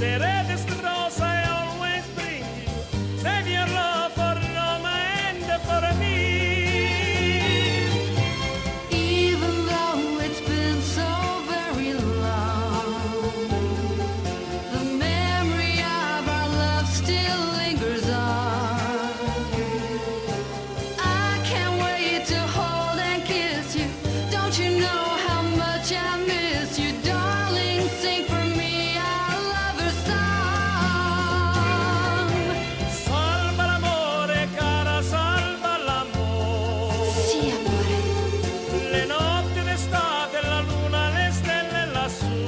the reddest rose I always bring you. Save your love for Roma and for me. Even though it's been so very long, the memory of our love still lingers on. I can't wait to hold and kiss you. Don't you know how much I miss you, darling? Sing for me our lover's song. Salva l'amore, cara, salva l'amore. Sì, amore. Le notti d'estate, la luna, le stelle lassù.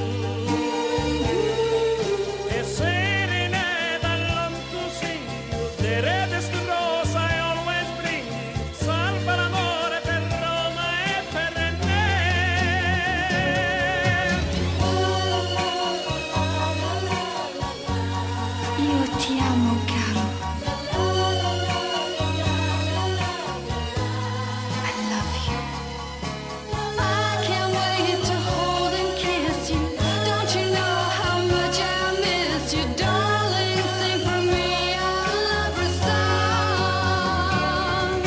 E serenade, I long to see you. The reddest rose I always bring you. Salva l'amore per Roma e per me. Io ti amo, caro. I love you. I can't wait to hold and kiss you. Don't you know how much I miss you, darling? Sing for me our lover's song.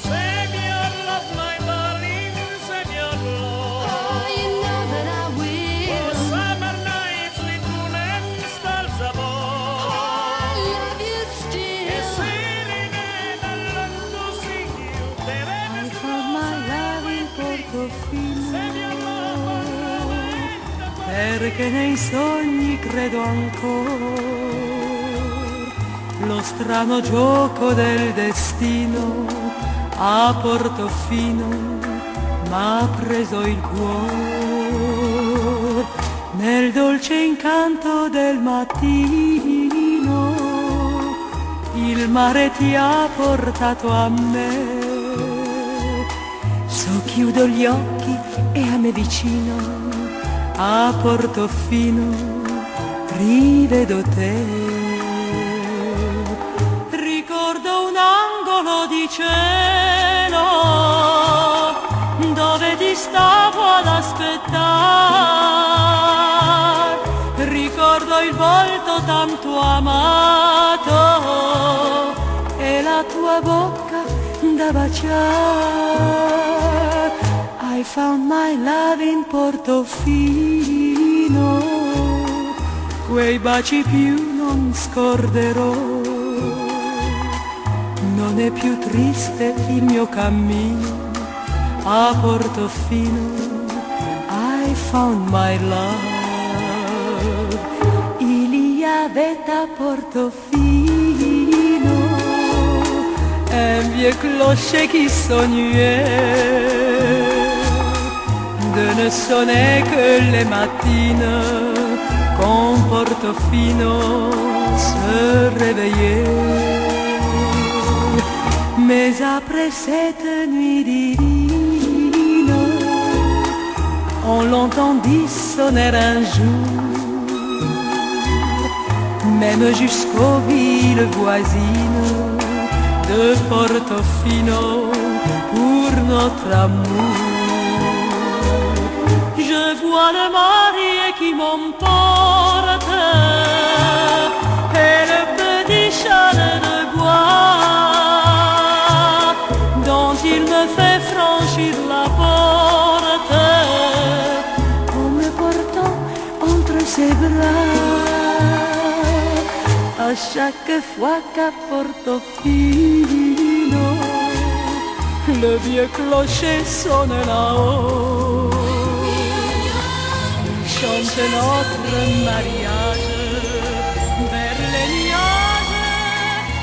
Save your love, my darling, save your love. Oh, you know that I Oh, will. summer nights with moon and stars above. I love you E still. serenade, I long to see you. The I reddest found my love in Portofino, save your love for Roma and for perché nei sogni credo ancora. Lo strano gioco del destino a Portofino m'ha preso il cuore. Nel dolce incanto del mattino il mare ti ha portato a me. Socchiudo gli occhi e a me vicino a Portofino rivedo te. Ricordo un angolo di cielo dove ti stavo ad aspettare. Ricordo il volto tanto amato e la tua bocca da baciare. I found my love in Portofino, quei baci più non scorderò. Non è più triste il mio cammino a Portofino. I found my love. Il y avait à Portofino un vieux clocher qui sonnait de ne sonner que les matines quand Portofino se réveillait. Mais après cette nuit divine, on l'entendit sonner un jour, même jusqu'aux villes voisines de Portofino pour notre amour. Je vois le marié qui m'emporte et le petit chalet de bois dont il me fait franchir la porte en me portant entre ses bras. À chaque fois qu'à Portofino le vieux clocher sonne là-haut, chante notre mariage vers les nuages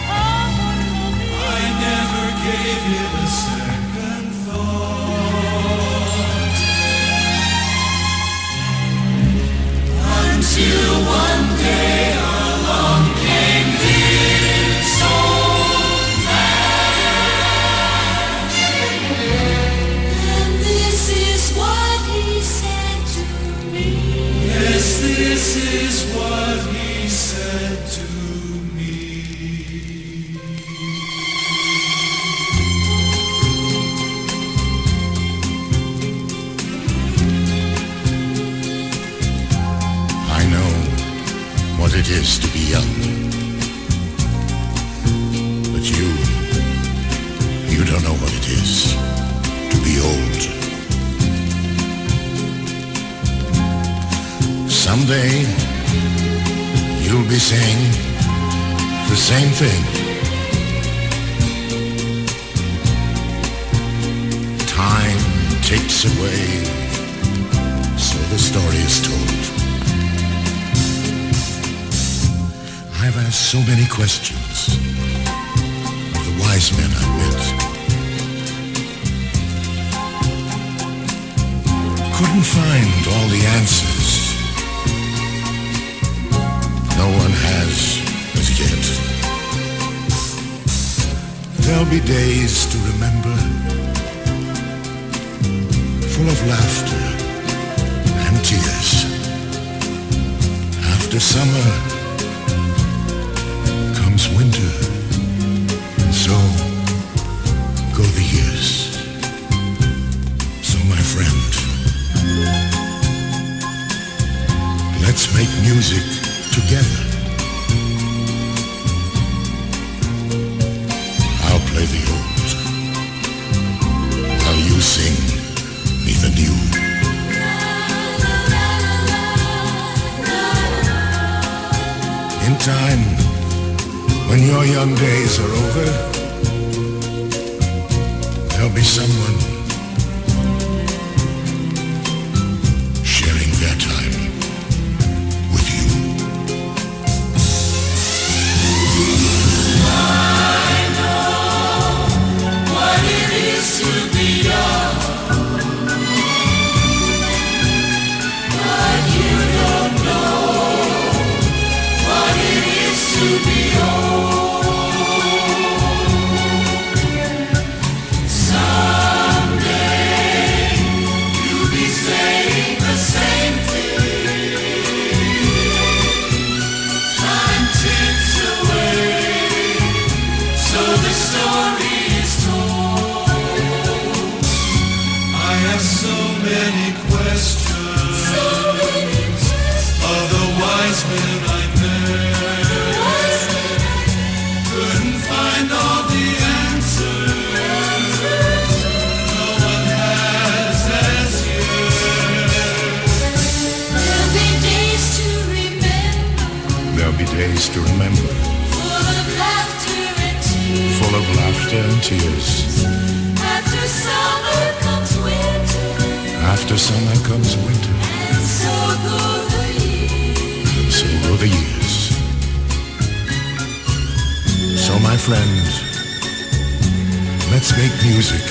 à Portofino. I never gave it a second thought until one day along came this old man, And this is what he said to me. yes, this is what it is to be young. But you don't know what it is to be old. Someday you'll be saying the same thing. Time takes away, so the story is told. I've asked so many questions of the wise men I've met. Couldn't find all the answers. No one has as yet. There'll be days to remember, full of laughter and tears. After summer comes winter, and so go the years. So my friend, let's make music together. I'll play the old, while you sing me the new. In time, when your young days are over, there'll be someone sharing their time with you. I know what it is to be young, but you don't know what it is to be old. Someday you'll be saying the same thing. Time ticks away, so the story is told. I have so many questions of the wise men I met. Couldn't find all the answers. No one has as yet. There'll be days to remember, There'll be days to remember, full of laughter and tears. full of laughter and tears. After summer comes winter, After summer comes winter, and so go the years. and so go the years. So my friend, let's make music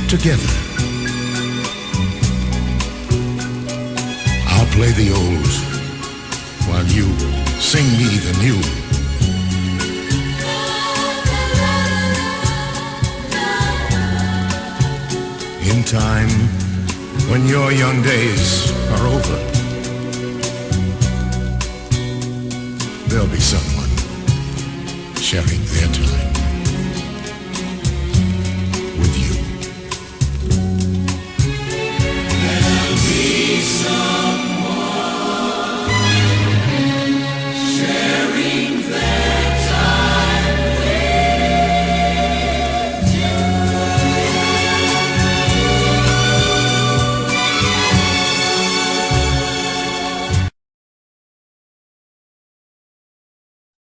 together. I'll play the old, while you sing me the new. In time, when your young days are over, there'll be someone sharing their time